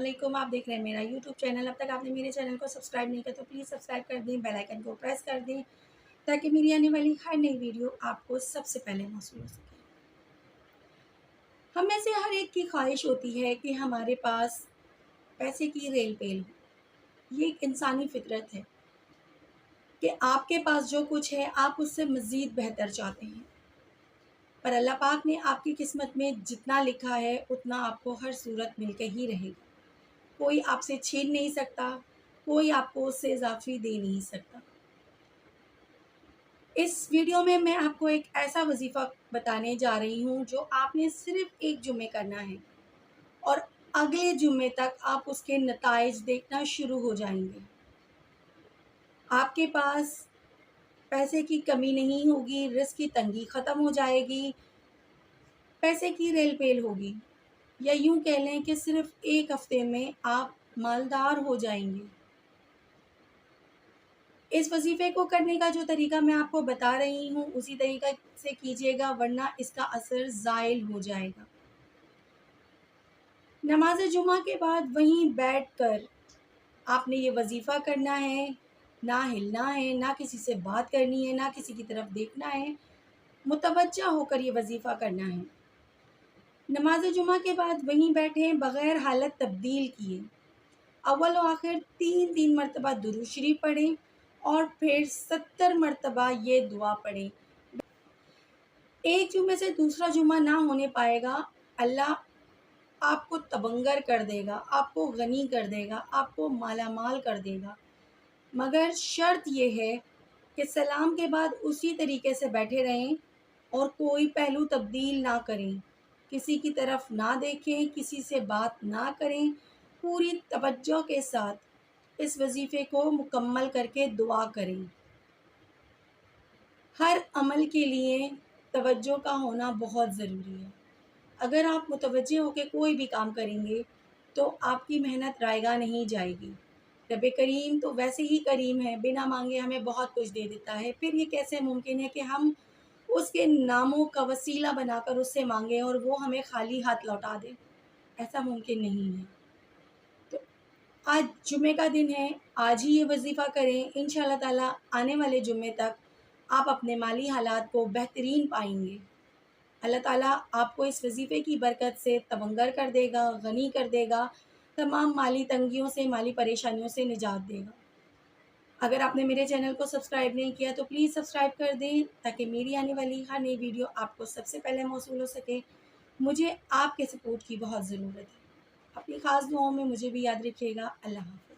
علیکم، آپ دیکھ رہے ہیں میرا یوٹیوب چینل۔ اب تک آپ نے میرے چینل کو سبسکرائب نہیں کیا تو پلیز سبسکرائب کر دیں، بیل آئیکن کو پریس کر دیں تاکہ میری آنے والی ہر نئی ویڈیو آپ کو سب سے پہلے موصول ہو سکے۔ ہم میں سے ہر ایک کی خواہش ہوتی ہے کہ ہمارے پاس پیسے کی ریل پیل ہو۔ یہ ایک انسانی فطرت ہے کہ آپ کے پاس جو کچھ ہے آپ اس سے مزید بہتر چاہتے ہیں، پر اللہ پاک نے آپ کی قسمت میں جتنا لکھا ہے اتنا آپ کو ہر صورت مل کے ہی رہے گا۔ کوئی آپ سے چھین نہیں سکتا، کوئی آپ کو اس سے اضافی دے نہیں سکتا۔ اس ویڈیو میں میں آپ کو ایک ایسا وظیفہ بتانے جا رہی ہوں جو آپ نے صرف ایک جمعے کرنا ہے اور اگلے جمعے تک آپ اس کے نتائج دیکھنا شروع ہو جائیں گے۔ آپ کے پاس پیسے کی کمی نہیں ہوگی، رزق کی تنگی ختم ہو جائے گی، پیسے کی ریل پیل ہوگی، یا یوں کہہ لیں کہ صرف ایک ہفتے میں آپ مالدار ہو جائیں گے۔ اس وظیفے کو کرنے کا جو طریقہ میں آپ کو بتا رہی ہوں اسی طریقہ سے کیجیے گا، ورنہ اس کا اثر زائل ہو جائے گا۔ نماز جمعہ کے بعد وہیں بیٹھ کر آپ نے یہ وظیفہ کرنا ہے، نہ ہلنا ہے، نہ کسی سے بات کرنی ہے، نہ کسی کی طرف دیکھنا ہے، متوجہ ہو کر یہ وظیفہ کرنا ہے۔ نماز جمعہ کے بعد وہیں بیٹھیں، بغیر حالت تبدیل کیے اول و آخر 3 مرتبہ درود شریف پڑھیں اور پھر 70 مرتبہ یہ دعا پڑھیں۔ ایک جمعے سے دوسرا جمعہ نہ ہونے پائے گا، اللہ آپ کو تبنگر کر دے گا، آپ کو غنی کر دے گا، آپ کو مالا مال کر دے گا، مگر شرط یہ ہے کہ سلام کے بعد اسی طریقے سے بیٹھے رہیں اور کوئی پہلو تبدیل نہ کریں، کسی کی طرف نہ دیکھیں، کسی سے بات نہ کریں، پوری توجہ کے ساتھ اس وظیفے کو مکمل کر کے دعا کریں۔ ہر عمل کے لیے توجہ کا ہونا بہت ضروری ہے۔ اگر آپ متوجہ ہو کے کوئی بھی کام کریں گے تو آپ کی محنت رائے گاہ نہیں جائے گی۔ رب کریم تو ویسے ہی کریم ہے، بنا مانگے ہمیں بہت کچھ دے دیتا ہے، پھر یہ کیسے ممکن ہے کہ ہم اس کے ناموں کا وسیلہ بنا کر اس سے مانگیں اور وہ ہمیں خالی ہاتھ لوٹا دے؟ ایسا ممکن نہیں ہے۔ تو آج جمعے کا دن ہے، آج ہی یہ وظیفہ کریں، انشاءاللہ تعالی آنے والے جمعے تک آپ اپنے مالی حالات کو بہترین پائیں گے۔ اللہ تعالیٰ آپ کو اس وظیفے کی برکت سے تبنگر کر دے گا، غنی کر دے گا، تمام مالی تنگیوں سے، مالی پریشانیوں سے نجات دے گا۔ اگر آپ نے میرے چینل کو سبسکرائب نہیں کیا تو پلیز سبسکرائب کر دیں تاکہ میری آنے والی ہر نئی ویڈیو آپ کو سب سے پہلے موصول ہو سکے۔ مجھے آپ کے سپورٹ کی بہت ضرورت ہے۔ اپنی خاص دعاؤں میں مجھے بھی یاد رکھیے گا۔ اللہ حافظ۔